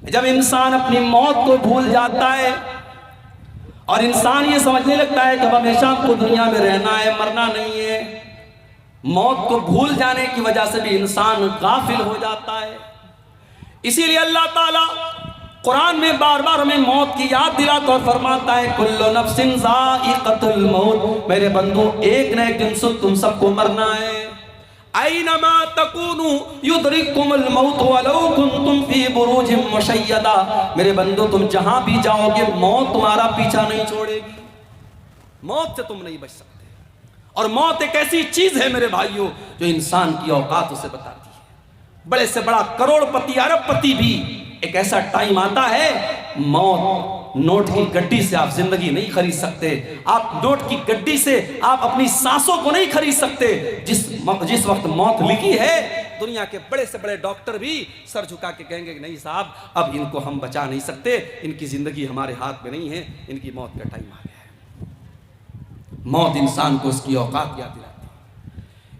جب انسان اپنی موت کو بھول جاتا ہے اور انسان یہ سمجھنے لگتا ہے کہ ہمیشہ آپ کو دنیا میں رہنا ہے، مرنا نہیں ہے، موت کو بھول جانے کی وجہ سے بھی انسان غافل ہو جاتا ہے۔ اسی لیے اللہ تعالیٰ قرآن میں بار بار ہمیں موت کی یاد دلاتا اور فرماتا ہے کل نفس ذائقۃ الموت، میرے بندو ایک نہ ایک دن تم سب کو مرنا ہے۔ اینما تکونوا یدرککم الموت ولو کنتم فی بروج مشیدہ، میرے بندو تم جہاں بھی جاؤ گے موت تمہارا پیچھا نہیں چھوڑے گی، موت سے تم نہیں بچ سکتے۔ اور موت ایک ایسی چیز ہے میرے بھائیوں جو انسان کی اوقات اسے بتاتی ہے۔ بڑے سے بڑا کروڑ پتی ارب پتی بھی ایک ایسا ٹائم آتا ہے، موت نوٹ کی گڈی سے آپ زندگی نہیں خرید سکتے، آپ نوٹ کی گڈی سے آپ اپنی سانسوں کو نہیں خرید سکتے۔ جس وقت موت لکھی ہے دنیا کے بڑے سے بڑے ڈاکٹر بھی سر جھکا کے کہیں گے کہ نہیں صاحب اب ان کو ہم بچا نہیں سکتے، ان کی زندگی ہمارے ہاتھ میں نہیں ہے، ان کی موت کا ٹائم آ گیا ہے۔ موت انسان کو اس کی اوقات یاد دلاتی ہے۔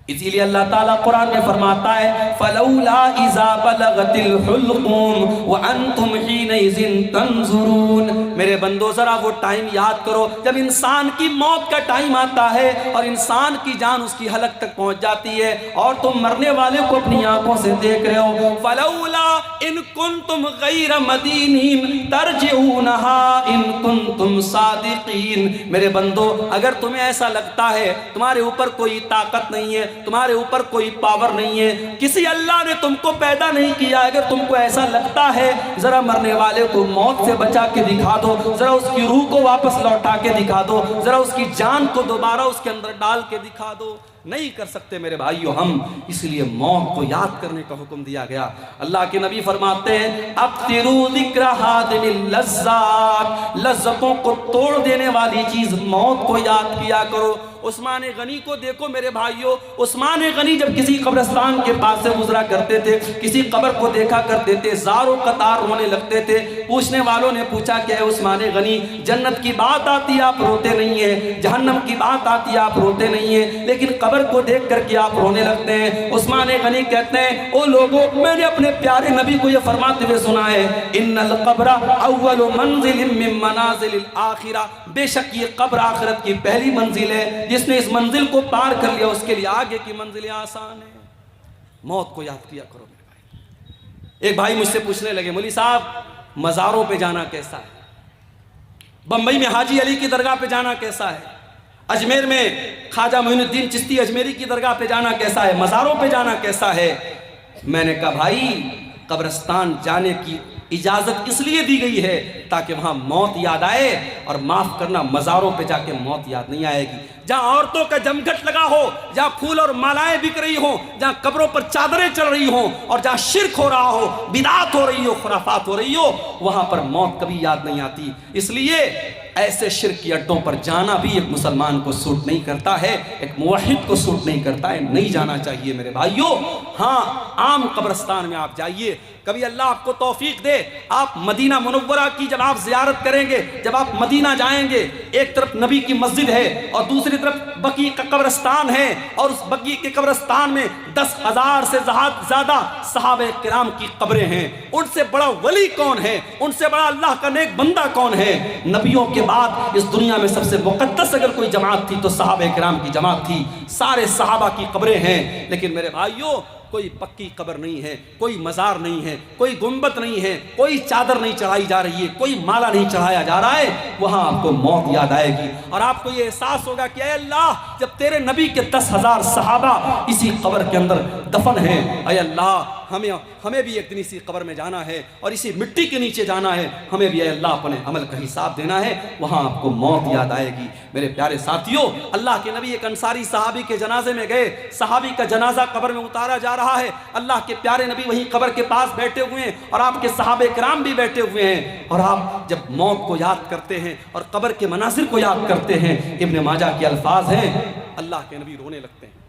اسی لیے اللہ تعالیٰ قرآن میں فرماتا ہے فَلَوْلَا إِذَا بَلَغَتِ الْحُلْقُومَ وَأَنْتُمْ حِينَئِذٍ تَنْظُرُونَ، میرے بندو ذرا وہ ٹائم یاد کرو جب انسان کی موت کا ٹائم آتا ہے اور انسان کی جان اس کی حلق تک پہنچ جاتی ہے اور تم مرنے والے کو اپنی آنکھوں سے دیکھ رہے ہو۔ فَلَوْلَا إِن كُنْتُمْ غَيْرَ مَدِينِينَ تَرْجِعُونَهَا إِن كُنْتُمْ صَادِقِينَ، میرے بندو اگر تمہیں ایسا لگتا ہے تمہارے اوپر کوئی طاقت نہیں ہے، تمہارے اوپر کوئی پاور نہیں ہے، کسی اللہ نے تم کو پیدا نہیں کیا، اگر تم کو ایسا لگتا ہے ذرا مرنے والے کو موت سے بچا کے دکھا دو، ذرا اس کی روح کو واپس لوٹا کے دکھا دو، ذرا اس کی جان کو دوبارہ اس کے اندر ڈال کے دکھا دو، نہیں کر سکتے میرے بھائیو ہم، اس لیے موت کو یاد کرنے کا حکم دیا گیا۔ اللہ کے نبی فرماتے ہیں اکثروا ذکر ہادم اللذات، لذتوں کو توڑ دینے والی چیز موت کو یاد کیا کرو۔ عثمان غنی کو دیکھو میرے بھائیو، عثمان غنی جب کسی قبرستان کے پاس سے گزرا کرتے تھے، کسی قبر کو دیکھا کرتے تھے، زار و قطار رونے لگتے تھے۔ پوچھنے والوں نے پوچھا کہ اے عثمان غنی، جنت کی بات آتی آپ روتے نہیں ہیں، جہنم کی بات آتی آپ روتے نہیں ہیں، لیکن قبر کو دیکھ کر کے آپ رونے لگتے ہیں۔ عثمان غنی کہتے ہیں او لوگوں، میں نے اپنے پیارے نبی کو یہ فرماتے ہوئے سنا ہے ان القبر اول منزل من منازل الاخرہ، بے شک یہ قبر آخرت کی پہلی منزل ہے، جس نے اس منزل کو پار کر لیا اس کے لیے آگے کی منزلیں آسان ہیں۔ موت کو یاد کیا کرو میرے بھائی۔ ایک بھائی مجھ سے پوچھنے لگے مولوی صاحب مزاروں پہ جانا کیسا ہے، بمبئی میں حاجی علی کی درگاہ پہ جانا کیسا ہے، اجمیر میں خواجہ معین الدین چشتی اجمیری کی درگاہ پہ جانا کیسا ہے، مزاروں پہ جانا کیسا ہے؟ میں نے کہا بھائی قبرستان جانے کی اجازت اس لیے دی گئی ہے تاکہ وہاں موت یاد آئے، اور معاف کرنا مزاروں پہ جا کے موت یاد نہیں آئے گی۔ جہاں عورتوں کا جمگھٹ لگا ہو، جہاں پھول اور مالائیں بک رہی ہوں، جہاں قبروں پر چادریں چڑھ رہی ہوں، اور جہاں شرک ہو رہا ہو، بدعات ہو رہی ہو، خرافات ہو رہی ہو، وہاں پر موت کبھی یاد نہیں آتی۔ اس لیے ایسے شرک کی اڈوں پر جانا بھی ایک مسلمان کو سوٹ نہیں کرتا ہے، ایک موحد کو سوٹ نہیں کرتا ہے، نہیں جانا چاہیے میرے بھائیو۔ ہاں عام قبرستان میں آپ جائیے، کبھی اللہ آپ کو توفیق دے آپ مدینہ منورہ کی جب آپ زیارت کریں گے، جب آپ مدینہ جائیں گے، ایک طرف نبی کی مسجد ہے اور دوسری طرف بقیع کا قبرستان ہے، اور اس بقیع کے قبرستان میں 10,000 سے زیادہ صحابہ کرام کی قبریں ہیں۔ ان سے بڑا ولی کون ہے، ان سے بڑا اللہ کا نیک بندہ کون ہے؟ نبیوں کے بعد اس دنیا میں سب سے مقدس اگر کوئی جماعت تھی تو صحابہ کرام کی جماعت تھی، سارے صحابہ کی قبریں ہیں۔ لیکن میرے بھائیوں کوئی پکی قبر نہیں ہے، کوئی مزار نہیں ہے، کوئی گنبد نہیں ہے، کوئی چادر نہیں چڑھائی جا رہی ہے، کوئی مالا نہیں چڑھایا جا رہا ہے، وہاں آپ کو موت یاد آئے گی اور آپ کو یہ احساس ہوگا کہ اے اللہ جب تیرے نبی کے 10,000 صحابہ اسی قبر کے اندر دفن ہیں، اے اللہ ہمیں بھی ایک دن اسی قبر میں جانا ہے اور اسی مٹی کے نیچے جانا ہے، ہمیں بھی اے اللہ اپنے عمل کا حساب دینا ہے، وہاں آپ کو موت یاد آئے گی۔ میرے پیارے ساتھیوں، اللہ کے نبی ایک انصاری صحابی کے جنازے میں گئے، صحابی کا جنازہ قبر میں اتارا جا رہا ہے، اللہ کے پیارے نبی وہیں قبر کے پاس بیٹھے ہوئے ہیں اور آپ کے صحابہ کرام بھی بیٹھے ہوئے ہیں، اور آپ جب موت کو یاد کرتے ہیں اور قبر کے مناظر کو یاد کرتے ہیں، ابن ماجہ کے الفاظ ہیں اللہ کے نبی رونے لگتے ہیں،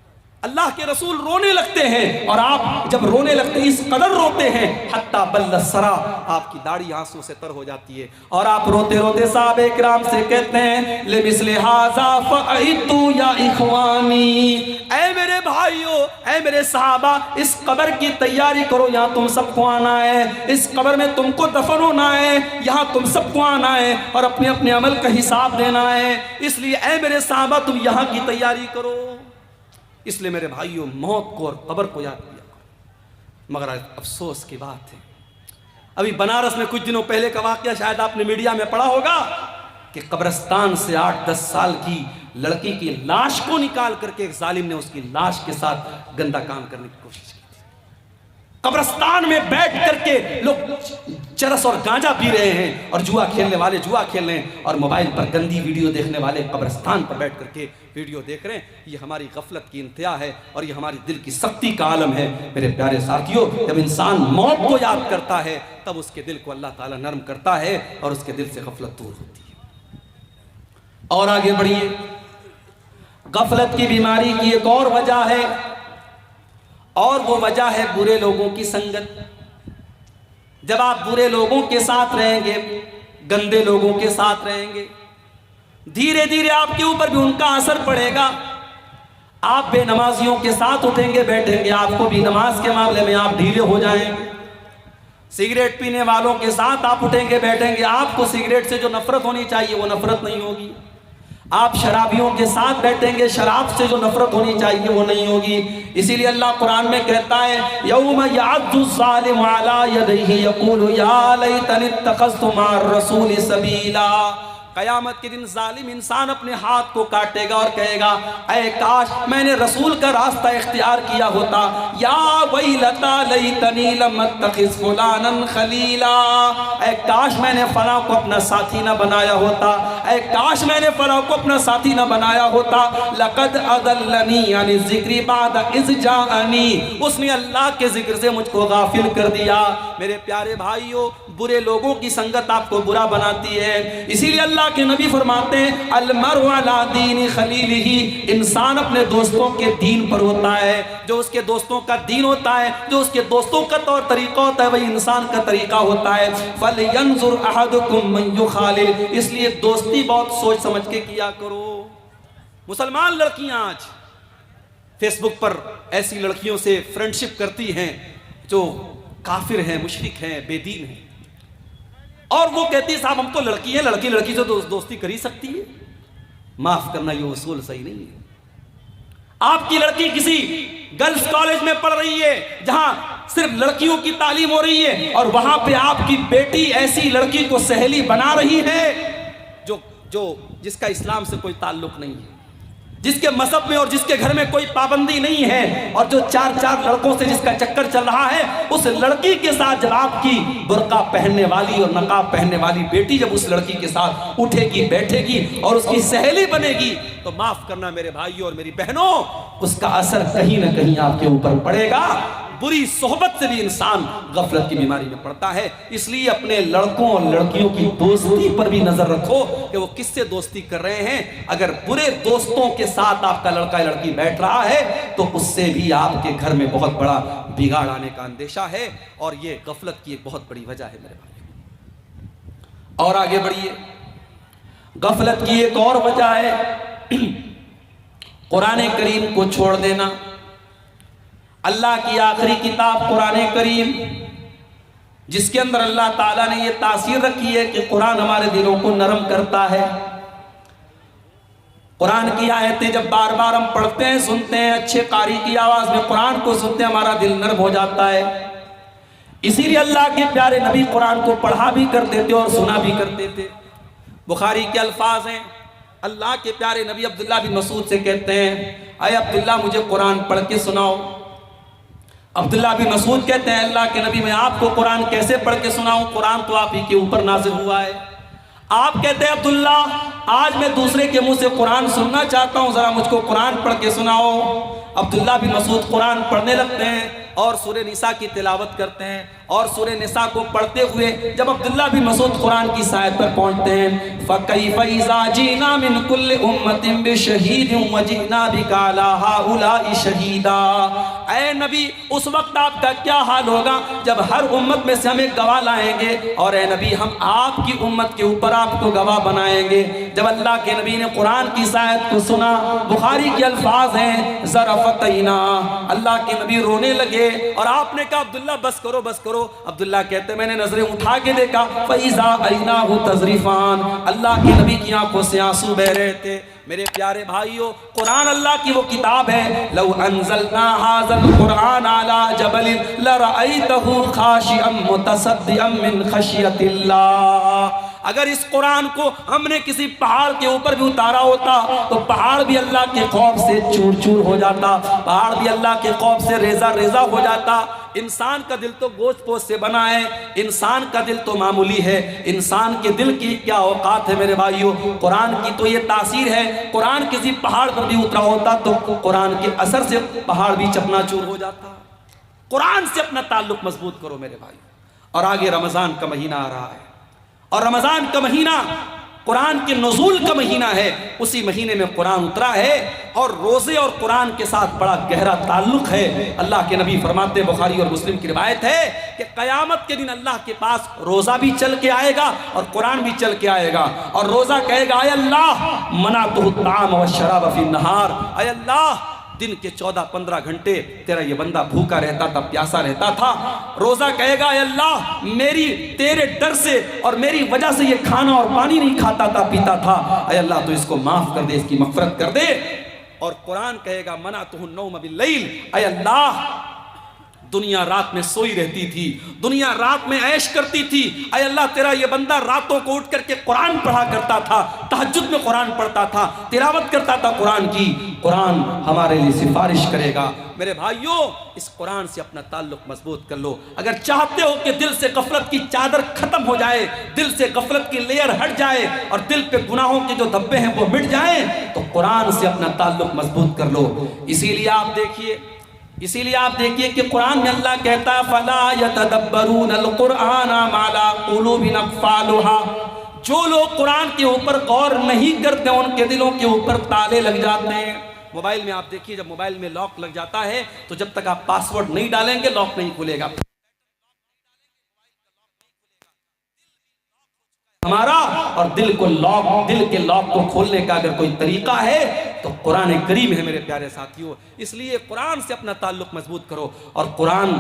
اللہ کے رسول رونے لگتے ہیں، اور آپ جب رونے لگتے ہیں اس قدر روتے ہیں حتی بل السرا، آپ کی داڑھی آنسوں سے تر ہو جاتی ہے، اور آپ روتے روتے صحابہ کرام سے کہتے ہیں لمثل ھذا فاعدوا یا اخوانی، اے میرے بھائیو، اے میرے صحابہ، اس قبر کی تیاری کرو، یہاں تم سب کو آنا ہے، اس قبر میں تم کو دفن ہونا ہے، یہاں تم سب کو آنا ہے اور اپنے اپنے عمل کا حساب دینا ہے، اس لیے اے میرے صحابہ تم یہاں کی تیاری کرو۔ اس لیے میرے بھائیوں، موت کو اور قبر کو یاد کیا کرو۔ مگر افسوس کی بات ہے، ابھی بنارس میں کچھ دنوں پہلے کا واقعہ شاید آپ نے میڈیا میں پڑھا ہوگا کہ قبرستان سے 8-10 سال کی لڑکی کی لاش کو نکال کر کے ایک ظالم نے اس کی لاش کے ساتھ گندا کام کرنے کی کوشش کی تھی۔ قبرستان میں بیٹھ کر کے لوگ چرس اور گانجا پی رہے ہیں، اور جوا کھیلنے والے جوا کھیل رہے ہیں، اور موبائل پر گندی ویڈیو دیکھنے والے قبرستان پر بیٹھ کر کے ویڈیو دیکھ رہے ہیں۔ یہ ہماری غفلت کی انتہا ہے، اور یہ ہماری دل کی سختی کا عالم ہے۔ میرے پیارے ساتھیوں، جب انسان موت کو یاد کرتا ہے تب اس کے دل کو اللہ تعالیٰ نرم کرتا ہے اور اس کے دل سے غفلت دور ہوتی ہے۔ اور آگے بڑھیے، غفلت کی بیماری کی ایک اور وجہ ہے، اور وہ وجہ ہے برے لوگوں کی سنگت۔ جب آپ برے لوگوں کے ساتھ رہیں گے، گندے لوگوں کے ساتھ رہیں گے، دھیرے دھیرے آپ کے اوپر بھی ان کا اثر پڑے گا۔ آپ بے نمازیوں کے ساتھ اٹھیں گے بیٹھیں گے، آپ کو بھی نماز کے معاملے میں آپ ڈھیلے ہو جائیں گے۔ سگریٹ پینے والوں کے ساتھ آپ اٹھیں گے بیٹھیں گے، آپ کو سگریٹ سے جو نفرت ہونی چاہیے وہ نفرت نہیں ہوگی۔ آپ شرابیوں کے ساتھ بیٹھیں گے، شراب سے جو نفرت ہونی چاہیے وہ نہیں ہوگی۔ اسی لیے اللہ قرآن میں کہتا ہے یوم یعض الظالم علی یدیہ یقول یا لیتنی اتخذت مع الرسول سبیلا، قیامت کے دن ظالم انسان اپنے ہاتھ کو کاٹے گا اور کہے گا اے کاش میں نے رسول کا راستہ اختیار کیا ہوتا، یا ویلتا لیتنی لم اتخذ فلانا خلیلا، اے کاش میں نے فلاں کو اپنا ساتھی نہ بنایا ہوتا، اے کاش میں نے فلاں کو اپنا ساتھی نہ بنایا ہوتا، لقد اضلنی عن الذکر بعد اذ جاءنی، اس نے اللہ کے ذکر سے مجھ کو غافل کر دیا۔ میرے پیارے بھائیوں، برے لوگوں کی سنگت آپ کو برا بناتی ہے، اسی لیے اللہ کے نبی فرماتے ہیں المرء علی دین خلیلہ، انسان اپنے دوستوں کے دین پر ہوتا ہے، جو اس کے دوستوں کا دین ہوتا ہے، جو اس کے دوستوں کا طور طریقہ ہوتا ہے وہی انسان کا طریقہ ہوتا ہے۔ فَلْيَنْظُرْ أَحَدُكُمْ مَنْ يُخَالِلْ، اس لیے دوستی بہت سوچ سمجھ کے کیا کرو۔ مسلمان لڑکیاں آج فیس بک پر ایسی لڑکیوں سے فرینڈشپ کرتی ہیں جو کافر ہیں، مشرک ہیں، بے دین ہیں، اور وہ کہتی ہے صاحب ہم تو لڑکی ہیں، لڑکی لڑکی سے دوستی کر ہی سکتی ہے۔ معاف کرنا، یہ اصول صحیح نہیں ہے۔ آپ کی لڑکی کسی گرلز کالج میں پڑھ رہی ہے جہاں صرف لڑکیوں کی تعلیم ہو رہی ہے، اور وہاں پہ آپ کی بیٹی ایسی لڑکی کو سہیلی بنا رہی ہے جس کا اسلام سے کوئی تعلق نہیں ہے، جس کے مذہب میں اور جس کے گھر میں کوئی پابندی نہیں ہے، اور جو 4 لڑکوں سے جس کا چکر چل رہا ہے، اس لڑکی کے ساتھ جب آپ کی برقع پہننے والی اور نقاب پہننے والی بیٹی جب اس لڑکی کے ساتھ اٹھے گی بیٹھے گی اور اس کی سہیلی بنے گی، تو معاف کرنا میرے بھائیوں اور میری بہنوں، اس کا اثر کہیں نہ کہیں آپ کے اوپر پڑے گا۔ بری صحبت سے بھی انسان غفلت کی بیماری میں پڑتا ہے۔ اس لیے اپنے لڑکوں اور لڑکیوں کی دوستی پر بھی نظر رکھو کہ وہ کس سے دوستی کر رہے ہیں۔ اگر برے دوستوں کے ساتھ آپ کا لڑکا یا لڑکی بیٹھ رہا ہے تو اس سے بھی آپ کے گھر میں بہت بڑا بگاڑ آنے کا اندیشہ ہے، اور یہ غفلت کی ایک بہت بڑی وجہ ہے میرے بھائی۔ اور آگے بڑھیے، غفلت کی ایک اور وجہ ہے قرآن کریم کو چھوڑ دینا۔ اللہ کی آخری کتاب قرآن کریم، جس کے اندر اللہ تعالیٰ نے یہ تاثیر رکھی ہے کہ قرآن ہمارے دلوں کو نرم کرتا ہے۔ قرآن کی آیتیں جب بار بار ہم پڑھتے ہیں، سنتے ہیں، اچھے قاری کی آواز میں قرآن کو سنتے ہیں، ہمارا دل نرم ہو جاتا ہے۔ اسی لیے اللہ کے پیارے نبی قرآن کو پڑھا بھی کرتے تھے اور سنا بھی کرتے تھے۔ بخاری کے الفاظ ہیں، اللہ کے پیارے نبی عبداللہ بن مسعود سے کہتے ہیں اے عبداللہ مجھے قرآن پڑھ کے سناؤ۔ عبداللہ بن مسعود کہتے ہیں اللہ کے نبی میں آپ کو قرآن کیسے پڑھ کے سناؤں، قرآن تو آپ ہی کے اوپر نازل ہوا ہے۔ آپ کہتے ہیں عبداللہ آج میں دوسرے کے منہ سے قرآن سننا چاہتا ہوں، ذرا مجھ کو قرآن پڑھ کے سناؤ۔ عبداللہ بن مسعود قرآن پڑھنے لگتے ہیں اور سورہ نساء کی تلاوت کرتے ہیں۔ اور سورہ نساء کو پڑھتے ہوئے جب عبداللہ بن مسعود قرآن کی آیت پر پہنچتے ہیں فَكَيْفَ إِذَا جِئْنَا مِن كُلِّ أُمَّةٍ بِشَهِيدٍ وَجِئْنَا بِكَ عَلَىٰ هَٰؤُلَاءِ شَهِيدًا، اے نبی اس وقت آپ کا کیا حال ہوگا جب ہر امت میں سے ہم ایک گواہ لائیں گے، اور اے نبی ہم آپ کی امت کے اوپر آپ کو گواہ بنائیں گے۔ جب اللہ کے نبی نے قرآن کی آیت کو سنا، بخاری کے الفاظ ہیں ذرفتینا، اللہ کے نبی رونے لگے اور آپ نے کہا عبداللہ بس کرو بس کرو۔ عبداللہ کہتے میں نے نظریں اٹھا کے دیکھا فَإِذَا عَيْنَاهُ تَذْرِفَانِ، اللہ کے نبی کی آنکھوں سے آنسو بہ رہے تھے۔ میرے پیارے بھائیوں، قرآن اللہ کی وہ کتاب ہے، لو انزلنا هذا القرآن على جبل لرأيته خاشعا متصدعا من خشية اللہ، اگر اس قرآن کو ہم نے کسی پہاڑ کے اوپر بھی اتارا ہوتا تو پہاڑ بھی اللہ کے خوف سے چور چور ہو جاتا، پہاڑ بھی اللہ کے خوف سے ریزہ ریزہ ہو جاتا۔ انسان کا دل تو گوشت پوست سے بنا ہے، انسان کا دل تو معمولی ہے، انسان کے دل کی کیا اوقات ہے میرے بھائیوں۔ قرآن کی تو یہ تاثیر ہے، قرآن کسی پہاڑ پر بھی اترا ہوتا تو قرآن کے اثر سے پہاڑ بھی چکنا چور ہو جاتا۔ قرآن سے اپنا تعلق مضبوط کرو میرے بھائی۔ اور آگے رمضان کا مہینہ آ رہا ہے، اور رمضان کا مہینہ قرآن کے نزول کا مہینہ ہے، اسی مہینے میں قرآن اترا ہے، اور روزے اور قرآن کے ساتھ بڑا گہرا تعلق ہے۔ اللہ کے نبی فرماتے، بخاری اور مسلم کی روایت ہے کہ قیامت کے دن اللہ کے پاس روزہ بھی چل کے آئے گا اور قرآن بھی چل کے آئے گا، اور روزہ کہے گا اے اللہ منعتہ الطعام والشراب فی النہار، اے اللہ دن کے 14-15 گھنٹے تیرا یہ بندہ بھوکا رہتا تھا، پیاسا رہتا تھا۔ روزہ کہے گا اے اللہ میری تیرے ڈر سے اور میری وجہ سے یہ کھانا اور پانی نہیں کھاتا تھا پیتا تھا، اے اللہ تو اس کو معاف کر دے، اس کی مغفرت کر دے۔ اور قرآن کہے گا منعتہ النوم باللیل، اے اللہ دنیا رات میں سوئی رہتی تھی، دنیا رات میں عیش کرتی تھی، اے اللہ تیرا یہ بندہ راتوں کو اٹھ کر کے قرآن پڑھا کرتا تھا، تہجد میں قرآن پڑھتا تھا، تلاوت کرتا تھا قرآن کی۔ قرآن ہمارے لیے سفارش کرے گا۔ میرے بھائیوں اس قرآن سے اپنا تعلق مضبوط کر لو، اگر چاہتے ہو کہ دل سے غفلت کی چادر ختم ہو جائے، دل سے غفلت کی لیئر ہٹ جائے اور دل پہ گناہوں کے جو دھبے ہیں وہ مٹ جائیں، تو قرآن سے اپنا تعلق مضبوط کر لو۔ اسی لیے آپ دیکھیے کہ قرآن میں اللہ کہتا ہے فَلَا يَتَدَبَّرُونَ الْقُرْآنَ مَا لَا قُلُوبٍ أَقْفَالُهَا، جو لوگ قرآن کے اوپر غور نہیں کرتے ان کے دلوں کے اوپر تالے لگ جاتے ہیں۔ موبائل میں آپ دیکھیے جب موبائل میں لاک لگ جاتا ہے تو جب تک آپ پاسورڈ نہیں ڈالیں گے لاک نہیں کھلے گا ہمارا، اور دل کے لاک کو کھولنے کا اگر کوئی طریقہ ہے تو قرآن کریم ہے میرے پیارے ساتھیوں۔ اس لیے قرآن سے اپنا تعلق مضبوط کرو، اور قرآن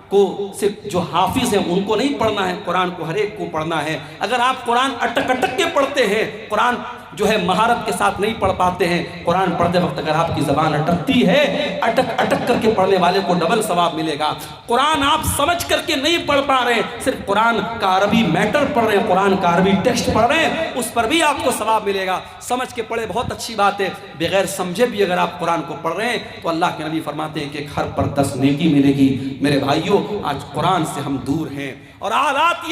کو صرف جو حافظ ہیں ان کو نہیں پڑھنا ہے، قرآن کو ہر ایک کو پڑھنا ہے۔ اگر آپ قرآن اٹک اٹک کے پڑھتے ہیں، قرآن جو ہے مہارت کے ساتھ نہیں پڑھ پاتے ہیں، قرآن پڑھتے وقت اگر آپ کی زبان اٹکتی ہے، اٹک اٹک کر کے پڑھنے والے کو ڈبل ثواب ملے گا۔ قرآن آپ سمجھ کر کے نہیں پڑھ پا رہے ہیں، صرف قرآن کا عربی میٹر پڑھ رہے ہیں، قرآن کا عربی ٹیکسٹ پڑھ رہے ہیں، اس پر بھی آپ کو ثواب ملے گا۔ سمجھ کے پڑھے بہت اچھی بات ہے، بغیر سمجھے بھی اگر آپ قرآن کو پڑھ رہے ہیں تو اللہ کے نبی فرماتے ہیں کہ ایک ہر پر 10 نیکی ملے گی۔ میرے بھائیوں آج قرآن سے ہم دور ہیں، اور حالات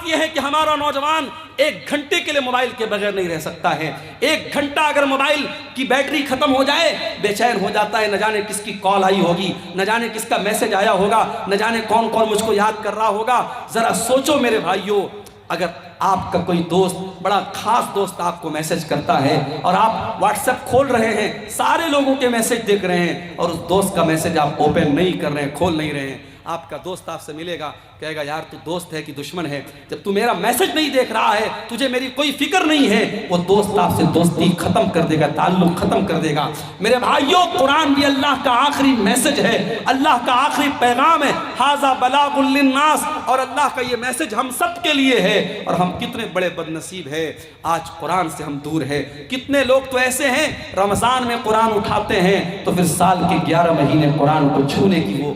یہ ہیں کہ ہمارا نوجوان 1 گھنٹے کے لیے موبائل کے بغیر نہیں رہ سکتا ہے۔ 1 گھنٹہ اگر موبائل کی بیٹری ختم ہو جائے بے چین ہو جاتا ہے، نہ جانے کس کی کال آئی ہوگی، نہ جانے کس کا میسج آیا ہوگا، نہ جانے کون کون مجھ کو یاد کر رہا ہوگا۔ ذرا سوچو میرے بھائیوں، اگر آپ کا کوئی دوست، بڑا خاص دوست آپ کو میسج کرتا ہے اور آپ واٹس ایپ کھول رہے ہیں، سارے لوگوں کے میسج دیکھ رہے ہیں، اور اس دوست کا میسج آپ اوپن نہیں کر رہے ہیں، کھول نہیں رہے ہیں، آپ کا دوست آپ سے ملے گا، کہے گا یار تو دوست ہے کہ دشمن ہے؟ جب تو میرا میسج نہیں دیکھ رہا ہے، تجھے میری کوئی فکر نہیں ہے، وہ دوست آپ سے دوستی ختم کر دے گا، تعلق ختم کر دے گا۔ میرے بھائیوں قرآن بھی اللہ کا آخری میسج ہے، اللہ کا آخری پیغام ہے، ھذا بلاغ للناس، اور اللہ کا یہ میسج ہم سب کے لیے ہے۔ اور ہم کتنے بڑے بد نصیب ہیں، آج قرآن سے ہم دور ہیں۔ کتنے لوگ تو ایسے ہیں رمضان میں قرآن اٹھاتے ہیں تو پھر سال کے 11 مہینے قرآن کو چھونے کی وہ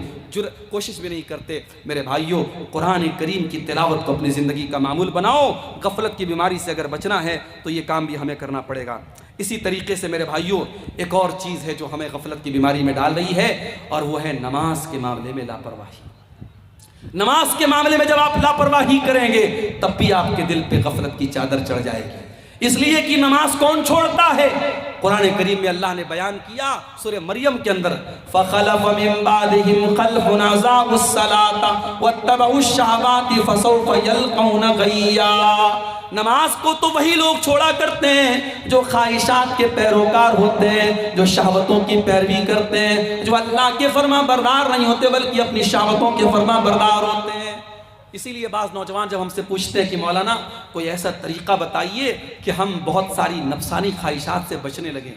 کوشش بھی نہیں کرتے۔ میرے بھائیوں قرآن کریم کی تلاوت کو اپنی زندگی کا معمول بناؤ۔ غفلت کی بیماری سے اگر بچنا ہے تو یہ کام بھی ہمیں کرنا پڑے گا۔ اسی طریقے سے میرے بھائیوں ایک اور چیز ہے جو ہمیں غفلت کی بیماری میں ڈال رہی ہے، اور وہ ہے نماز کے معاملے میں لاپرواہی۔ نماز کے معاملے میں جب آپ لاپرواہی کریں گے تب بھی آپ کے دل پہ غفلت کی چادر چڑھ جائے گی، اس لیے کہ نماز کون چھوڑتا ہے؟ قرآن کریم میں اللہ نے بیان کیا سورہ مریم کے اندر فَخَلَفَ مِن بَعْدِهِمْ خَلْفٌ أَضَاعُوا الصَّلَاةَ وَاتَّبَعُوا الشَّهَوَاتِ فَسَوْفَ يَلْقَوْنَ غَيًّا۔ نماز کو تو وہی لوگ چھوڑا کرتے ہیں جو خواہشات کے پیروکار ہوتے ہیں، جو شہوتوں کی پیروی کرتے ہیں، جو اللہ کے فرما بردار نہیں ہوتے بلکہ اپنی شہوتوں کے فرما بردار ہوتے ہیں۔ اسی لیے بعض نوجوان جب ہم سے پوچھتے ہیں کہ مولانا کوئی ایسا طریقہ بتائیے کہ ہم بہت ساری نفسانی خواہشات سے بچنے لگیں۔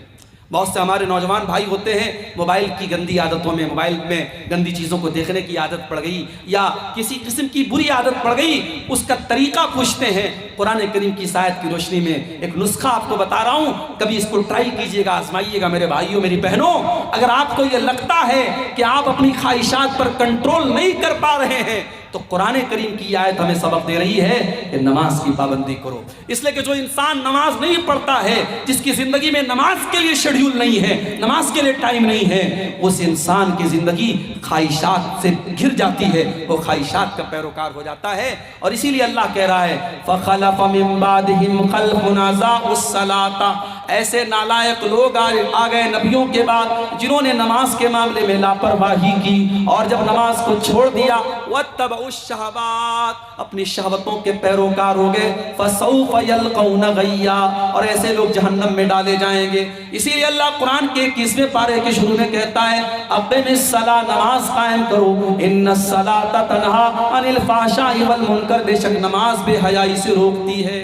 بہت سے ہمارے نوجوان بھائی ہوتے ہیں موبائل کی گندی عادتوں میں، موبائل میں گندی چیزوں کو دیکھنے کی عادت پڑ گئی یا کسی قسم کی بری عادت پڑ گئی، اس کا طریقہ پوچھتے ہیں۔ قرآن کریم کی آیت کی روشنی میں ایک نسخہ آپ کو بتا رہا ہوں، کبھی اس کو ٹرائی کیجئے گا، آزمائیے گا میرے بھائیوں میری بہنوں۔ اگر آپ کو یہ لگتا ہے کہ آپ اپنی خواہشات پر کنٹرول نہیں کر پا رہے ہیں تو قرآن کریم کی آیت ہمیں سبق دے رہی ہے کہ نماز کی پابندی کرو، اس لیے کہ جو انسان نماز نہیں پڑھتا ہے، جس کی زندگی میں نماز کے لیے شیڈیول نہیں ہے، نماز کے لیے ٹائم نہیں ہے، اس انسان کی زندگی خواہشات سے گھر جاتی ہے، وہ خواہشات کا پیروکار ہو جاتا ہے۔ اور اسی لیے اللہ کہہ رہا ہے فَخَلَفَ مِن بَعْدِهِمْ خَلْفٌ أَضَاعُوا الصَّلَاةَ، ایسے نالائق لوگ آ گئے نبیوں کے بعد جنہوں نے نماز کے معاملے میں لاپرواہی کی اور جب نماز کو چھوڑ دیا وَاتَّبَعُوا الشَّهَوَاتِ، اپنی شہوتوں کے پیروکار ہو گئے، فَسَوْفَ يَلْقَوْنَ غَيًّا، اور ایسے لوگ جہنم میں ڈالے جائیں گے۔ اسی لیے اللہ قرآن کے 21ویں پارے کے شروع میں کہتا ہے اقِمِ الصَّلَاةَ، نماز قائم کرو، إِنَّ الصَّلَاةَ تَنْهَىٰ عَنِ الْفَحْشَاءِ وَالْمُنکَرِ، بے شک نماز بے حیائی سے روکتی ہے۔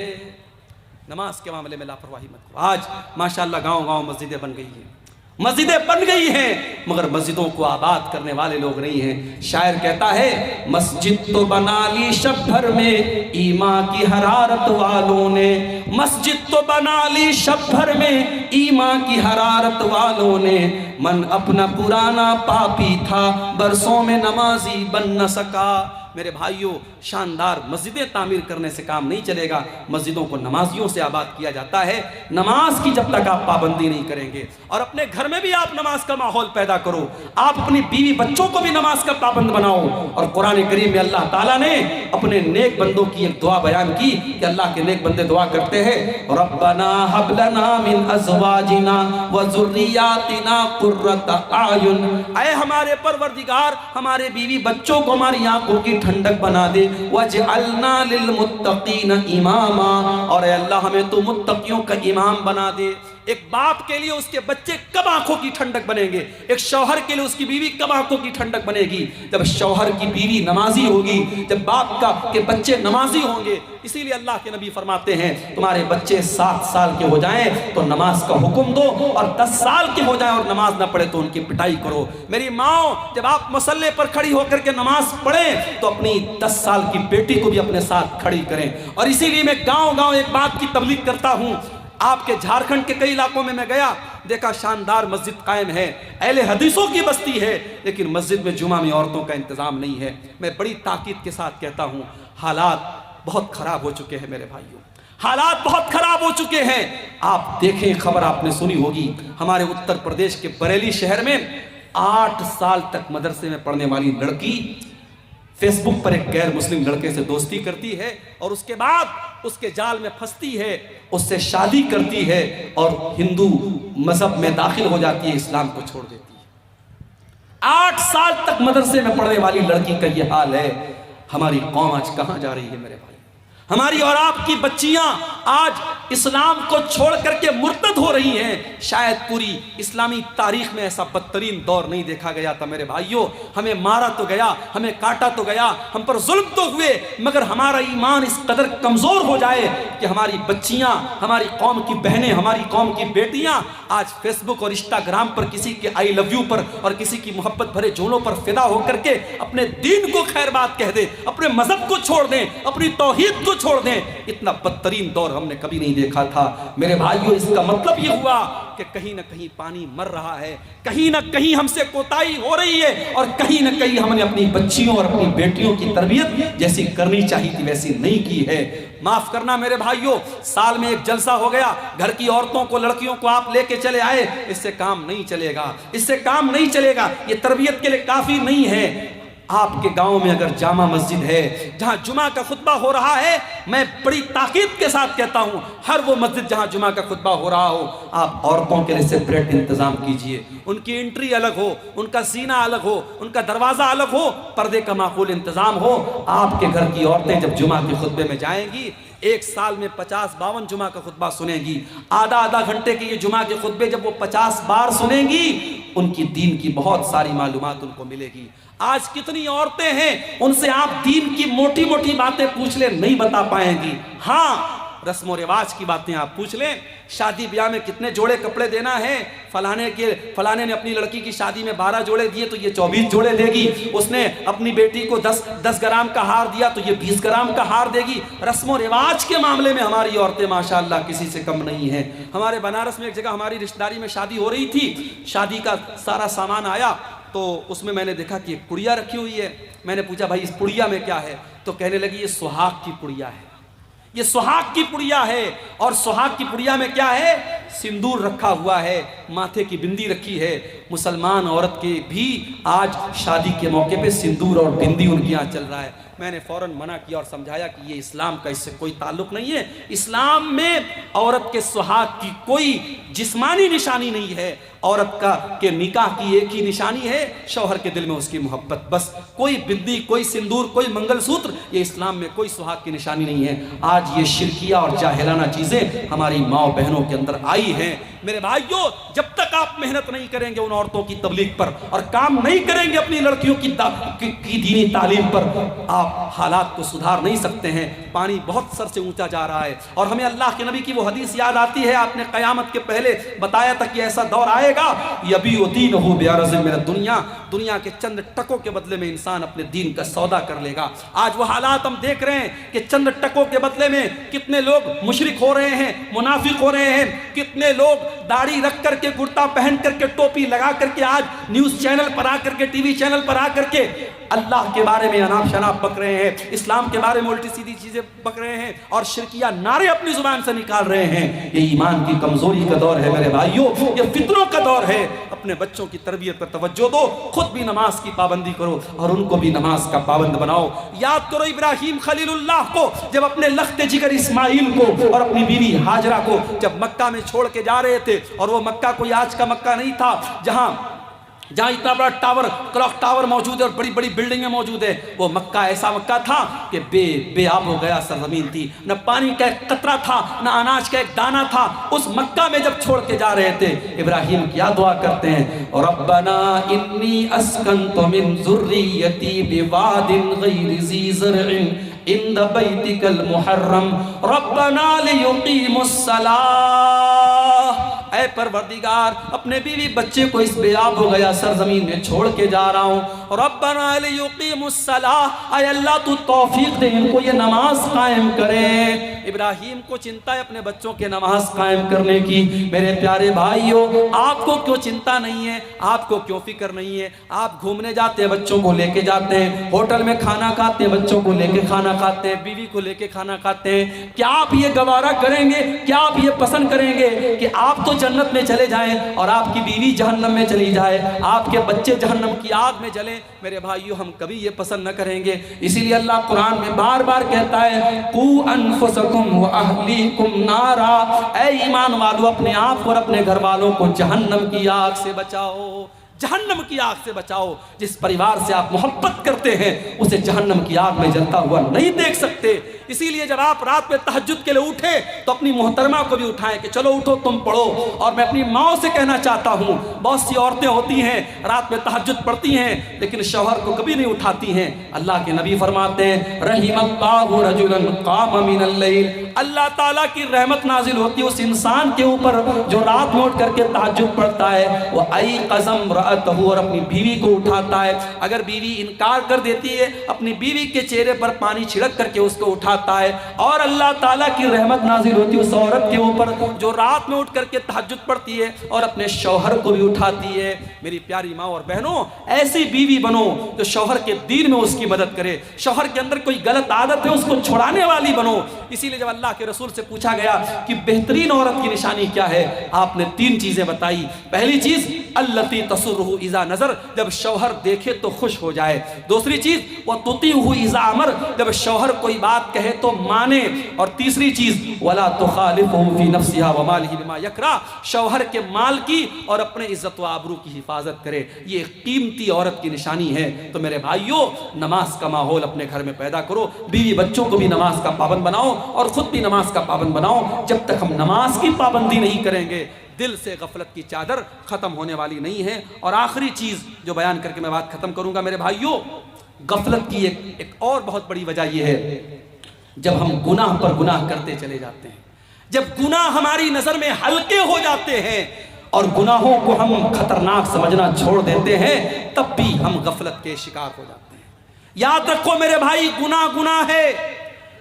نماز کے معاملے میں لاپرواہی مت کرو۔ آج ماشاءاللہ گاؤں گاؤں مسجدیں بن گئی ہیں، مسجدیں بن گئی ہیں، مگر مسجدوں کو آباد کرنے والے لوگ نہیں ہیں۔ شاعر کہتا ہے مسجد تو بنا لی شب بھر میں ایمان کی حرارت والوں نے، مسجد تو بنا لی شب بھر میں ایمان کی حرارت والوں نے، من اپنا پرانا پاپی تھا برسوں میں نمازی بن نہ سکا۔ میرے بھائیوں، شاندار مسجدیں تعمیر کرنے سے کام نہیں چلے گا، مسجدوں کو نمازیوں سے آباد کیا جاتا ہے۔ نماز کی جب تک آپ پابندی نہیں کریں گے، اور اپنے گھر میں بھی آپ نماز کا ماحول پیدا کرو، آپ اپنی بیوی بچوں کو بھی نماز کا پابند بناؤ۔ اور قرآن کریم میں اللہ تعالیٰ نے اپنے نیک بندوں کی ایک دعا بیان کی کہ اللہ کے نیک بندے دعا کرتے ہیں ربنا هب لنا من ازواجنا وذریاتنا قرۃ اعین، اے ہمارے پروردگار ہمارے بیوی بچوں کو ہماری آنکھوں کی ٹھنڈک بنا دے، وَجْعَلْنَا لِلْمُتَّقِينَ إِمَامًا، اور اے اللہ ہمیں تو متقیوں کا امام بنا دے۔ ایک باپ کے لیے اس کے بچے کب آنکھوں کی ٹھنڈک بنیں گے، ایک شوہر کے لیے اس کی بیوی کب آنکھوں کی ٹھنڈک بنے گی؟ جب شوہر کی بیوی نمازی ہوگی، جب باپ کے بچے نمازی ہوں گے۔ اسی لیے اللہ کے نبی فرماتے ہیں تمہارے بچے 7 سال کے ہو جائیں تو نماز کا حکم دو، اور 10 سال کے ہو جائیں اور نماز نہ پڑھے تو ان کی پٹائی کرو۔ میری ماں، جب آپ مصلے پر کھڑی ہو کر کے نماز پڑھیں تو اپنی 10 سال کی بیٹی کو بھی اپنے ساتھ کھڑی کریں۔ اور اسی لیے میں گاؤں گاؤں ایک بات کی تبلیغ کرتا ہوں۔ آپ کے جھارکھنڈ کے کئی علاقوں میں گیا، دیکھا شاندار مسجد قائم ہے، اہل حدیثوں کی بستی ہے، لیکن مسجد میں جمعہ میں عورتوں کا انتظام نہیں ہے۔ میں بڑی تاکید کے ساتھ کہتا ہوں حالات بہت خراب ہو چکے ہیں میرے بھائیوں، حالات بہت خراب ہو چکے ہیں۔ آپ دیکھیں، خبر آپ نے سنی ہوگی، ہمارے اتر پردیش کے بریلی شہر میں 8 سال تک مدرسے میں پڑھنے والی لڑکی فیس بک پر ایک غیر مسلم لڑکے سے دوستی کرتی ہے اور اس کے بعد اس کے جال میں پھنستی ہے، اس سے شادی کرتی ہے اور ہندو مذہب میں داخل ہو جاتی ہے، اسلام کو چھوڑ دیتی ہے۔ 8 سال تک مدرسے میں پڑھنے والی لڑکی کا یہ حال ہے۔ ہماری قوم آج کہاں جا رہی ہے میرے بھائی؟ ہماری اور آپ کی بچیاں آج اسلام کو چھوڑ کر کے مرتد ہو رہی ہیں۔ شاید پوری اسلامی تاریخ میں ایسا بدترین دور نہیں دیکھا گیا تھا میرے بھائیوں۔ ہمیں مارا تو گیا، ہمیں کاٹا تو گیا، ہم پر ظلم تو ہوئے، مگر ہمارا ایمان اس قدر کمزور ہو جائے کہ ہماری بچیاں، ہماری قوم کی بہنیں، ہماری قوم کی بیٹیاں آج فیس بک اور انسٹاگرام پر کسی کے آئی لو یو پر اور کسی کی محبت بھرے جملوں پر فدا ہو کر کے اپنے دین کو خیر بات کہہ دیں، اپنے مذہب کو چھوڑ دیں، اپنی توحید کو چھوڑ دیں۔ اتنا بدترین دور ہم نے کبھی نہیں دیکھا تھا میرے بھائیوں۔ اس کا مطلب یہ ہوا کہ کہیں نہ کہیں پانی مر رہا ہے، کہیں نہ کہیں ہم سے کوتاہی ہو رہی ہے، اور کہیں نہ کہیں ہم نے اپنی بچیوں اور اپنی بیٹیوں کی تربیت جیسی کرنی چاہیے تھی ویسی نہیں کی ہے۔ معاف کرنا میرے بھائیوں، سال میں ایک جلسہ ہو گیا، گھر کی عورتوں کو، لڑکیوں کو آپ لے کے چلے آئے، اس سے کام نہیں چلے گا، اس سے کام نہیں چلے گا، یہ تربیت کے لیے کافی نہیں ہے۔ آپ کے گاؤں میں اگر جامع مسجد ہے جہاں جمعہ کا خطبہ ہو رہا ہے، میں بڑی تاکید کے ساتھ کہتا ہوں ہر وہ مسجد جہاں جمعہ کا خطبہ ہو رہا ہو، آپ عورتوں کے لیے سپریٹ انتظام کیجئے، ان کی انٹری الگ ہو، ان کا سینہ الگ ہو، ان کا دروازہ الگ ہو، پردے کا معقول انتظام ہو۔ آپ کے گھر کی عورتیں جب جمعہ کے خطبے میں جائیں گی، ایک سال میں 50-52 جمعہ کا خطبہ سنیں گی، آدھا گھنٹے کے یہ جمعہ کے خطبے جب وہ 50 بار سنیں گی، ان کی دین کی بہت ساری معلومات ان کو ملے گی۔ آج کتنی عورتیں ہیں ان سے آپ دین کی موٹی موٹی باتیں پوچھ لیں نہیں بتا پائیں گی، ہاں رسم و رواج کی باتیں آپ پوچھ لیں، شادی بیاہ میں کتنے جوڑے کپڑے دینا ہے، فلانے نے اپنی لڑکی کی شادی میں 12 جوڑے دیے تو یہ 24 جوڑے دے گی، اس نے اپنی بیٹی کو 10 گرام کا ہار دیا تو یہ 20 گرام کا ہار دے گی۔ رسم و رواج کے معاملے میں ہماری عورتیں ماشاءاللہ کسی سے کم نہیں ہیں۔ ہمارے بنارس میں ایک جگہ ہماری رشتہ داری میں شادی ہو رہی تھی، شادی کا سارا سامان آیا تو اس میں میں نے دیکھا کہ ایک پڑیا رکھی ہوئی ہے، میں نے پوچھا بھائی اس پڑیا میں کیا ہے، تو کہنے لگی یہ سہاگ کی پڑیا ہے، یہ سہاگ کی پڑیا ہے۔ اور سہاگ کی پڑیا میں کیا ہے، سندور رکھا ہوا ہے، ماتھے کی بندی رکھی ہے۔ مسلمان عورت کے بھی آج شادی کے موقع پہ سندور اور بندی ان کے یہاں چل رہا ہے۔ میں نے فوراً منع کیا اور سمجھایا کہ یہ اسلام کا اس سے کوئی تعلق نہیں ہے، اسلام میں عورت کے سہاگ کی کوئی جسمانی نشانی نہیں ہے، عورت کے نکاح کی ایک ہی نشانی ہے شوہر کے دل میں اس کی محبت، بس کوئی بندی، کوئی سندور، کوئی منگل سوتر، یہ اسلام میں کوئی سہاگ کی نشانی نہیں ہے۔ آج یہ شرکیہ اور جاہلانہ چیزیں ہماری ماں بہنوں کے اندر آئی ہیں۔ میرے بھائیوں، جب تک آپ محنت نہیں کریں گے ان عورتوں کی تبلیغ پر اور کام نہیں کریں گے اپنی لڑکیوں کی دینی تعلیم پر، آپ حالات کو سدھار نہیں سکتے ہیں۔ پانی بہت سر سے اونچا جا رہا ہے اور ہمیں اللہ کے نبی کی وہ حدیث یاد آتی ہے، آپ نے قیامت کے پہلے بتایا تھا کہ ایسا دور آئے گا، یبیع دینہ بعرض من الدنیا، دنیا کے چند ٹکوں کے بدلے میں انسان اپنے دین کا سودا کر لے گا۔ آج وہ حالات ہم دیکھ رہے ہیں کہ چند ٹکوں کے بدلے میں کتنے لوگ مشرک ہو رہے ہیں، منافق ہو رہے ہیں، کتنے لوگ داڑھی رکھ کر کے، کرتا پہن کر کے، ٹوپی لگا کر کے آج نیوز چینل پر آ کر کے، ٹی وی چینل پر آ کر کے اللہ کے بارے میں اناپ شناپ بک رہے ہیں، اسلام کے بارے میں الٹی سیدھی چیزیں بک رہے ہیں اور شرکیہ نعرے اپنی زبان سے نکال رہے ہیں۔ یہ ایمان کی کمزوری کا دور ہے میرے بھائیوں، یہ فتنوں کا دور ہے۔ اپنے بچوں کی تربیت پر توجہ دو، خود بھی نماز کی پابندی کرو اور ان کو بھی نماز کا پابند بناؤ۔ یاد کرو ابراہیم خلیل اللہ کو، جب اپنے لخت جگر اسماعیل کو اور اپنی بیوی ہاجرہ کو جب مکہ میں چھوڑ کے جا رہے تھے، اور وہ مکہ کوئی آج کا مکہ نہیں تھا جہاں اتنا بڑا ٹاور، کلاک ٹاور موجود ہے اور بڑی بڑی بلڈنگیں موجود ہیں، وہ مکہ ایسا مکہ تھا کہ بے آب ہو گیا سرزمین تھی، نہ پانی کا ایک قطرہ تھا، نہ اناج کا ایک دانہ تھا۔ اس مکہ میں جب چھوڑ کے جا رہے تھے، ابراہیم کیا دعا کرتے ہیں، ربنا انی اسکنت من ذریتی بواد غیر ذی زرع عند بیتک المحرم ربنا لیقیموا الصلاۃ۔ اے پروردگار، اپنے بیوی بچے کو اس بے آب ہو گیا سرزمین میں چھوڑ کے جا رہا ہوں، ربنا لیقیموا الصلاۃ، اے اللہ تو توفیق دے ان کو یہ نماز قائم کرے۔ ابراہیم کو چنتا ہے اپنے بچوں کے نماز قائم کرنے کی۔ میرے پیارے بھائیوں، آپ کو کیوں چنتا نہیں ہے، آپ کو کیوں فکر نہیں ہے؟ آپ گھومنے جاتے ہیں، بچوں کو لے کے جاتے ہیں، ہوٹل میں کھانا کھاتے ہیں، بچوں کو لے کے کھانا کھاتے ہیں، بیوی کو لے کے کھانا کھاتے ہیں۔ کیا آپ یہ گوارا کریں گے، کیا آپ یہ پسند کریں گے کہ آپ تو جنت میں چلے جائیں اور آپ کی بیوی جہنم میں چلی جائے، آپ کے بچے جہنم کی آگ میں جلیں؟ میرے بھائیو، ہم کبھی یہ پسند نہ کریں گے۔ اسی لیے اللہ قرآن میں بار بار کہتا ہے، قُوا أَنفُسَكُمْ وَأَهْلِيكُمْ نَارًا، اے ایمان والو اپنے آپ کو اور اپنے گھر والوں کو جہنم کی آگ سے بچاؤ، جہنم کی آگ سے بچاؤ۔ جس پریوار سے آپ محبت کرتے ہیں اسے جہنم کی آگ میں جلتا ہوا نہیں دیکھ سکتے۔ اسی لیے جب آپ رات میں تہجد کے لیے اٹھے تو اپنی محترمہ کو بھی اٹھائیں کہ چلو اٹھو تم پڑھو۔ اور میں اپنی ماں سے کہنا چاہتا ہوں، بہت سی عورتیں ہوتی ہیں رات میں تہجد پڑھتی ہیں لیکن شوہر کو کبھی نہیں اٹھاتی ہیں۔ اللہ کے نبی فرماتے ہیں، رحم اللہ رجلا قام من اللیل، اللہ تعالیٰ کی رحمت نازل ہوتی ہے اس انسان کے اوپر جو رات میں اٹھ کر کے تہجد پڑھتا ہے، وہ ایقظ امرأتہ، اور اپنی بیوی کو اٹھاتا ہے۔ اگر بیوی انکار کر دیتی ہے، اپنی بیوی کے چہرے پر پانی چھڑک کر کے اس کو اٹھاتا ہے، اور اللہ تعالیٰ کی رحمت نازل ہوتی ہے اس عورت کے اوپر جو رات میں اٹھ کر کے تہجد پڑھتی ہے اور اپنے شوہر کو بھی اٹھاتی ہے۔ میری پیاری ماں اور بہنوں، ایسی بیوی بنو جو شوہر کے دین میں اس کی مدد کرے، شوہر کے اندر کوئی غلط عادت ہے اس کو چھڑانے والی بنو۔ اسی لیے جب اللہ اللہ کے رسول سے پوچھا گیا کہ بہترین عورت کی نشانی کیا ہے؟ آپ نے 3 چیزیں بتائی. پہلی چیز التی تسرہ اذا نظر، جب شوہر دیکھے تو خوش ہو جائے. دوسری چیز وتطیعہ اذا امر، جب شوہر کوئی بات کہے تو مانے. اور تیسری چیز ولا تخالفہ فی نفسہا ومالہ بما یکرہ، شوہر کے مال کی اور اپنے عزت و آبرو کی حفاظت کرے. یہ قیمتی عورت کی نشانی ہے. تو میرے بھائیوں، نماز کا ماحول اپنے گھر میں پیدا کرو، بیوی بچوں کو بھی نماز کا پابند بناؤ اور خود بھی نماز کا پابند بناؤ. جب تک ہم نماز کی پابندی نہیں کریں گے، دل سے غفلت کی چادر ختم ہونے والی نہیں ہے. اور آخری چیز جو بیان کر کے میں بات ختم کروں گا میرے بھائیوں، غفلت کی ایک اور بہت بڑی وجہ یہ ہے، جب ہم گناہ پر گناہ کرتے چلے جاتے ہیں، جب گناہ ہماری نظر میں ہلکے ہو جاتے ہیں اور گناہوں کو ہم خطرناک سمجھنا چھوڑ دیتے ہیں، تب بھی ہم غفلت کے شکار ہو جاتے ہیں. یاد رکھو میرے بھائی، گناہ ہے،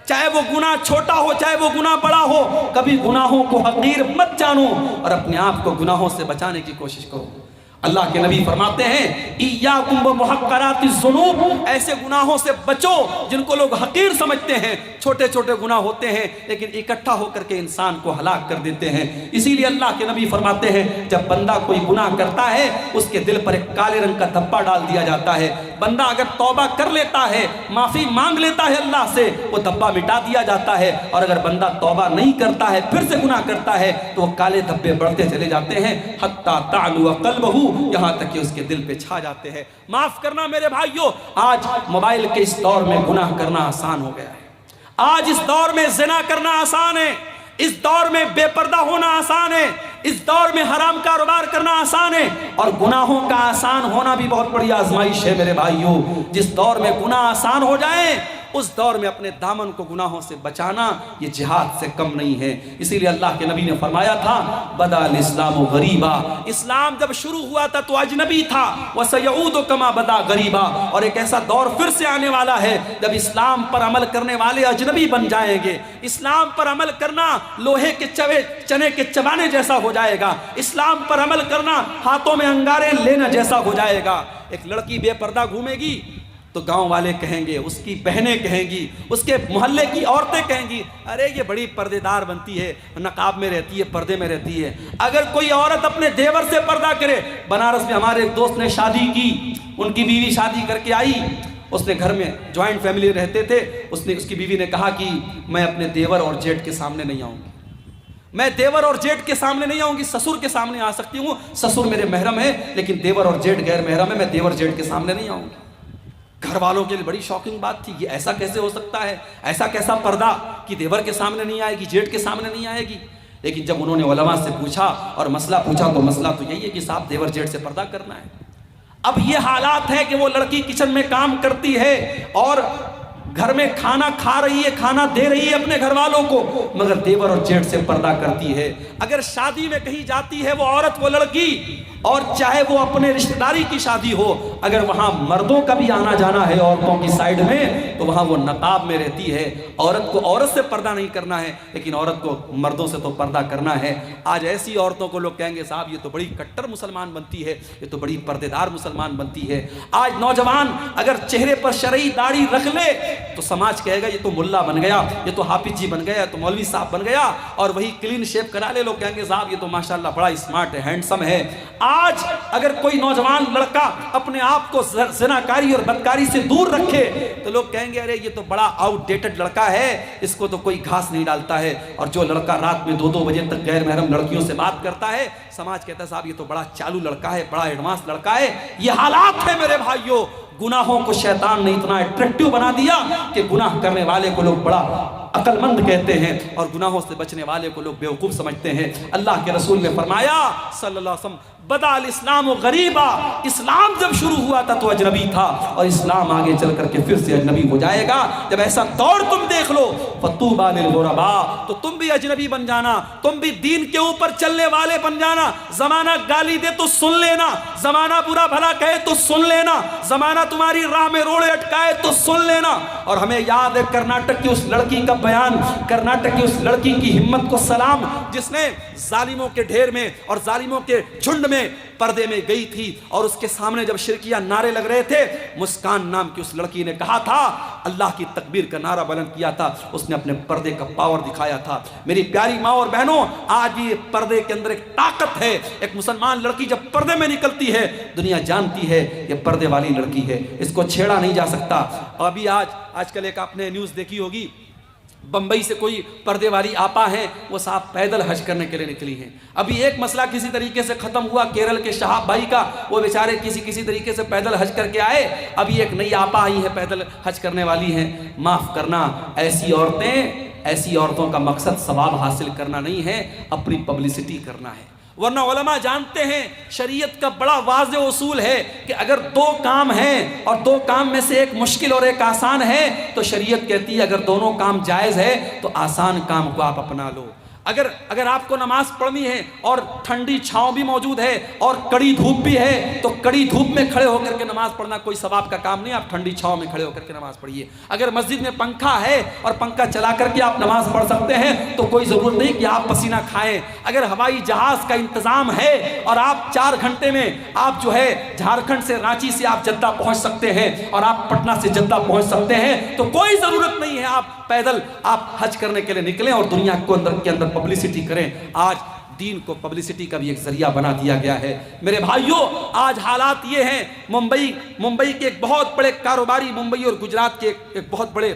چاہے وہ گناہ چھوٹا ہو چاہے وہ گناہ بڑا ہو. کبھی گناہوں کو حقیر مت جانو اور اپنے آپ کو گناہوں سے بچانے کی کوشش کرو. اللہ کے نبی فرماتے ہیں ایاکم ومحقرات الذنوب، ایسے گناہوں سے بچو جن کو لوگ حقیر سمجھتے ہیں. چھوٹے چھوٹے گناہ ہوتے ہیں لیکن اکٹھا ہو کر کے انسان کو ہلاک کر دیتے ہیں. اسی لیے اللہ کے نبی فرماتے ہیں جب بندہ کوئی گناہ کرتا ہے اس کے دل پر ایک کالے رنگ کا دھبا ڈال دیا جاتا ہے. بندہ اگر توبہ کر لیتا ہے، معافی مانگ لیتا ہے اللہ سے، وہ دھبا مٹا دیا جاتا ہے. اور اگر بندہ توبہ نہیں کرتا ہے، پھر سے گناہ کرتا ہے، تو وہ کالے دھبے بڑھتے چلے جاتے ہیں حتی تعلو قلبہ، یہاں تک کہ اس کے دل پہ چھا جاتے ہیں. معاف کرنا میرے بھائیوں، آج موبائل کے اس دور میں گناہ کرنا آسان ہو گیا ہے. آج اس دور میں زنا کرنا آسان ہے، اس دور میں بے پردہ ہونا آسان ہے، اس دور میں حرام کاروبار کرنا آسان ہے. اور گناہوں کا آسان ہونا بھی بہت بڑی آزمائش ہے میرے بھائیوں. جس دور میں گناہ آسان ہو جائیں اس دور میں اپنے دامن کو گناہوں سے بچانا یہ جہاد سے کم نہیں ہے. اسی لیے اللہ کے نبی نے فرمایا تھا بدا الاسلام غریبا، اسلام جب شروع ہوا تھا تو اجنبی تھا، وسیعود کما بدا غریبا، اور ایک ایسا دور پھر سے آنے والا ہے جب اسلام پر عمل کرنے والے اجنبی بن جائیں گے. اسلام پر عمل کرنا لوہے کے چنے کے چبانے جیسا ہو جائے گا. اسلام پر عمل کرنا ہاتھوں میں انگارے لینا جیسا ہو جائے گا. ایک لڑکی بے پردہ گھومے گی تو گاؤں والے کہیں گے، اس کی بہنیں کہیں گی، اس کے محلے کی عورتیں کہیں گی ارے یہ بڑی پردے دار بنتی ہے، نقاب میں رہتی ہے، پردے میں رہتی ہے. اگر کوئی عورت اپنے دیور سے پردہ کرے، بنارس میں ہمارے ایک دوست نے شادی کی، ان کی بیوی شادی کر کے آئی، اس نے گھر میں جوائنٹ فیملی رہتے تھے، اس کی بیوی نے کہا کہ میں اپنے دیور اور جیٹ کے سامنے نہیں آؤں گی، میں دیور اور جیٹ کے سامنے نہیں آؤں گی، سسر کے سامنے آ سکتی ہوں، سسر میرے محرم ہے لیکن دیور اور جیٹ غیر محرم ہے، میں دیور جیٹ کے سامنے نہیں آؤں گی. گھر والوں کے لیے بڑی شاکنگ بات تھی، یہ ایسا کیسے ہو سکتا ہے، ایسا کیسا پردہ کہ دیور کے سامنے نہیں آئے گی، جیٹ کے سامنے نہیں آئے گی. لیکن جب انہوں نے علماء سے پوچھا اور مسئلہ پوچھا تو مسئلہ تو یہی ہے کہ صاحب دیور جیٹ سے پردہ کرنا ہے. اب یہ حالات ہے کہ وہ لڑکی کچن میں کام کرتی ہے اور گھر میں کھانا کھا رہی ہے، کھانا دے رہی ہے اپنے گھر والوں کو، مگر دیور اور جیٹ سے پردہ کرتی ہے. اگر شادی میں کہیں جاتی ہے وہ عورت، وہ لڑکی، اور چاہے وہ اپنے رشتہ داری کی شادی ہو، اگر وہاں مردوں کا بھی آنا جانا ہے عورتوں کی سائیڈ میں تو وہاں وہ نقاب میں رہتی ہے. عورت کو عورت سے پردہ نہیں کرنا ہے لیکن عورت کو مردوں سے تو پردہ کرنا ہے. آج ایسی عورتوں کو لوگ کہیں گے صاحب یہ تو بڑی کٹر مسلمان بنتی ہے، یہ تو بڑی پردے دار مسلمان بنتی ہے. آج نوجوان اگر چہرے پر شرعی داڑھی رکھ لے تو سماج کہے گا یہ تو ملا بن گیا، یہ تو حافظ جی بن گیا، یہ تو مولوی صاحب بن گیا. اور وہی کلین شیپ کرا لے لوگ کہیں گے صاحب یہ تو ماشاءاللہ بڑا اسمارٹ ہے، ہینڈسم ہے. آج اگر کوئی نوجوان لڑکا اپنے آپ کو زناکاری اور بدکاری سے دور رکھے تو لوگ کہیں گے ارے یہ تو بڑا آؤٹ ڈیٹڈ لڑکا ہے، اس کو تو کوئی گھاس نہیں ڈالتا ہے. اور جو لڑکا رات میں 2 بجے تک غیر محرم لڑکیوں سے بات کرتا ہے، سماج کہتا ہے صاحب یہ تو بڑا چالو لڑکا ہے، بڑا ایڈوانس لڑکا ہے. یہ حالات ہے میرے بھائیوں. گناہوں کو شیطان نے اتنا اٹریکٹیو بنا دیا کہ گناہ کرنے والے کو لوگ بڑا عقل مند کہتے ہیں اور گناہوں سے بچنے والے کو لوگ بیوقوف سمجھتے ہیں. اللہ کے رسول نے فرمایا صلی اللہ علیہ وسلم بدا الاسلام غریبا، اسلام جب شروع ہوا تھا تو اجنبی تھا اور اسلام آگے چل کر کے پھر سے اجنبی ہو جائے گا. جب ایسا دور تم دیکھ لو فطوبى للغرباء، تو تم بھی اجنبی بن جانا، تم بھی دین کے اوپر چلنے والے بن جانا. زمانہ گالی دے تو سن لینا، زمانہ برا بھلا کہے تو سن لینا، زمانہ تمہاری راہ میں روڑے اٹکائے تو سن لینا. اور ہمیں یاد ہے کرناٹک کی اس لڑکی کا بیان، کرناٹک کی اس لڑکی کی ہمت کو سلام جس نے ظالموں کے ڈھیر میں اور ظالموں کے جھنڈ میں پردے میں گئی تھی اور اس کے سامنے جب شرکیہ نعرے لگ رہے تھے، مسکان نام کی اس لڑکی نے کہا تھا، اللہ کی تکبیر کا نعرہ بلند کیا تھا، اس نے اپنے پردے کا پاور دکھایا تھا۔ میری پیاری ماں اور بہنوں، آج بھی یہ پردے کے اندر ایک طاقت ہے۔ ایک مسلمان لڑکی جب پردے میں نکلتی ہے، دنیا جانتی ہے یہ پردے والی لڑکی ہے، اس کو چھیڑا نہیں جا سکتا۔ ابھی آج کل ایک آپ نے نیوز دیکھی ہوگی، بمبئی سے کوئی پردے والی آپا ہیں، وہ صاحب پیدل حج کرنے کے لیے نکلی ہیں۔ ابھی ایک مسئلہ کسی طریقے سے ختم ہوا کیرل کے شہاب بھائی کا، وہ بیچارے کسی طریقے سے پیدل حج کر کے آئے، ابھی ایک نئی آپا آئی ہے پیدل حج کرنے والی ہیں۔ معاف کرنا، ایسی عورتوں کا مقصد ثواب حاصل کرنا نہیں ہے، اپنی پبلسٹی کرنا ہے۔ ورنہ علماء جانتے ہیں شریعت کا بڑا واضح اصول ہے کہ اگر دو کام ہیں اور دو کام میں سے ایک مشکل اور ایک آسان ہے تو شریعت کہتی ہے اگر دونوں کام جائز ہے تو آسان کام کو آپ اپنا لو۔ اگر آپ کو نماز پڑھنی ہے اور ٹھنڈی چھاؤں بھی موجود ہے اور کڑی دھوپ بھی ہے تو کڑی دھوپ میں کھڑے ہو کر کے نماز پڑھنا کوئی ثواب کا کام نہیں، آپ ٹھنڈی چھاؤں میں کھڑے ہو کر کے نماز پڑھیے۔ اگر مسجد میں پنکھا ہے اور پنکھا چلا کر کے آپ نماز پڑھ سکتے ہیں تو کوئی ضرورت نہیں کہ آپ پسینہ کھائیں۔ اگر ہوائی جہاز کا انتظام ہے اور آپ 4 گھنٹے میں آپ جو ہے جھارکھنڈ سے رانچی سے آپ جدہ پہنچ سکتے ہیں اور آپ پٹنہ سے جدہ پہنچ سکتے ہیں تو کوئی ضرورت نہیں ہے آپ پیدل آپ حج کرنے کے لیے نکلیں اور دنیا کو کے اندر پبلسٹی کریں۔ آج دین کو پبلسٹی کا بھی ایک ذریعہ بنا دیا گیا ہے۔ میرے بھائیوں، آج حالات یہ ہیں، ممبئی کے ایک بہت بڑے کاروباری، ممبئی اور گجرات کے ایک بہت بڑے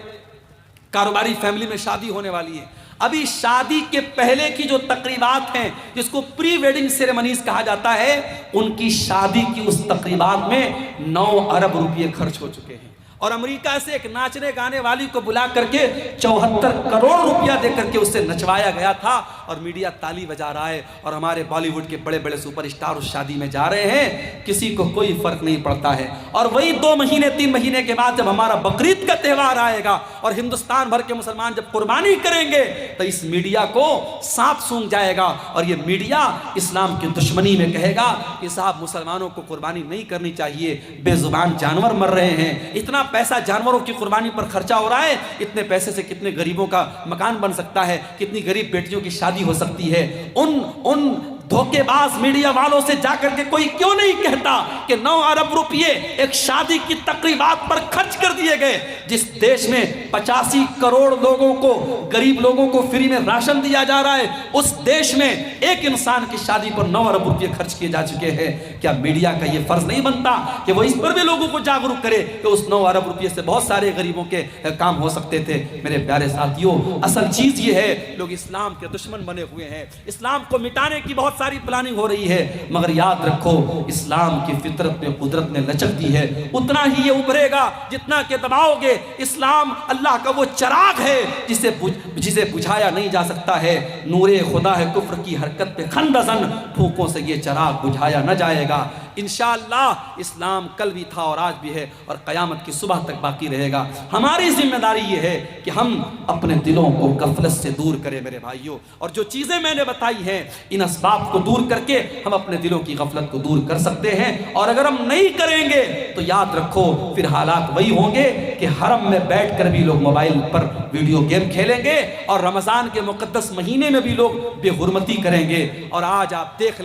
کاروباری فیملی میں شادی ہونے والی ہے۔ ابھی شادی کے پہلے کی جو تقریبات ہیں جس کو پری ویڈنگ سیریمنیز کہا جاتا ہے، ان کی شادی کی اس تقریبات میں 9 ارب روپے خرچ ہو چکے ہیں، اور امریکہ سے ایک ناچنے گانے والی کو بلا کر کے 74 کروڑ روپیہ دے کر کے اسے نچوایا گیا تھا، اور میڈیا تالی بجا رہا ہے، اور ہمارے بالی ووڈ کے بڑے بڑے سپر سٹار اس شادی میں جا رہے ہیں، کسی کو کوئی فرق نہیں پڑتا ہے۔ اور وہی 2 مہینے 3 مہینے کے بعد جب ہمارا بقرعید کا تہوار آئے گا اور ہندوستان بھر کے مسلمان جب قربانی کریں گے تو اس میڈیا کو سانپ سونگھ جائے گا، اور یہ میڈیا اسلام کی دشمنی میں کہے گا کہ صاحب مسلمانوں کو قربانی نہیں کرنی چاہیے، بے زبان جانور مر رہے ہیں، اتنا پیسہ جانوروں کی قربانی پر خرچہ ہو رہا ہے، اتنے پیسے سے کتنے غریبوں کا مکان بن سکتا ہے، کتنی غریب بیٹیوں کی شادی ہو سکتی ہے۔ ان دھوکے باز میڈیا والوں سے جا کر کے کوئی کیوں نہیں کہتا کہ 9 ارب روپے ایک شادی کی تقریبات پر خرچ کر دیے گئے، جس دیش میں 85 کروڑ لوگوں کو، غریب لوگوں کو فری میں راشن دیا جا رہا ہے، اس دیش میں ایک انسان کی شادی پر 9 ارب روپے خرچ کیے جا چکے ہیں۔ کیا میڈیا کا یہ فرض نہیں بنتا کہ وہ اس پر بھی لوگوں کو جاگروک کرے کہ اس 9 ارب روپے سے بہت سارے غریبوں کے کام ہو سکتے تھے؟ میرے پیارے ساتھیوں، اصل چیز یہ ہے، لوگ اسلام کے دشمن بنے ہوئے ہیں، اسلام کو مٹانے کی بہت ساری پلاننگ ہو رہی ہے، مگر یاد رکھو اسلام کی فطرت میں قدرت نے لچک دی ہے، اتنا ہی یہ ابھرے گا جتنا کہ دباؤ گے۔ اسلام اللہ کا وہ چراغ ہے جسے بجھایا نہیں جا سکتا ہے، نور خدا ہے کفر کی حرکت پہ خندزن، پھونکوں سے یہ چراغ بجھایا نہ جائے گا۔ انشاءاللہ اسلام کل بھی تھا اور آج بھی ہے اور قیامت کی صبح تک باقی رہے گا۔ ہماری ذمہ داری یہ ہے کہ ہم اپنے دلوں کو غفلت سے دور کریں میرے بھائیوں، اور جو چیزیں میں نے بتائی ہیں ان اسباب کو دور کر کے ہم اپنے دلوں کی غفلت کو دور کر سکتے ہیں، اور اگر ہم نہیں کریں گے تو یاد رکھو پھر حالات وہی ہوں گے کہ حرم میں بیٹھ کر بھی لوگ موبائل پر ویڈیو گیم کھیلیں گے، اور رمضان کے مقدس مہینے میں بھی لوگ بے حرمتی کریں گے۔ اور آج آپ دیکھ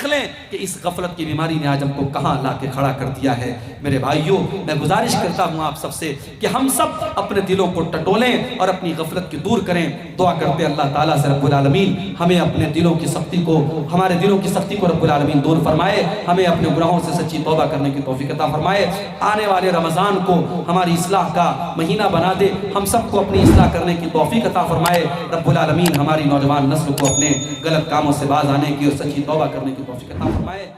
لیں کہ اس غفلت کی بیماری نے آج ہم کو کہاں لا کے کھڑا کر دیا ہے۔ میرے بھائیوں، میں گزارش کرتا ہوں آپ سب سے کہ ہم سب اپنے دلوں کو ٹٹولیں اور اپنی غفلت کی دور کریں۔ دعا کرتے اللہ تعالیٰ سے رب العالمین ہمیں اپنے دلوں کی سختی کو، ہمارے دلوں کی سختی کو رب العالمین دور فرمائے، ہمیں اپنے گناہوں سے سچی توبہ کرنے کی توفیق عطا فرمائے، آنے والے رمضان کو ہماری اصلاح کا مہینہ بنا دے، ہم سب کو اپنی اصلاح کرنے کی توفیق عطا فرمائے۔ رب العالمین ہماری نوجوان نسل کو اپنے غلط کاموں سے باز آنے کی اور سچی توبہ کرنے کی توفیق عطا فرمائے۔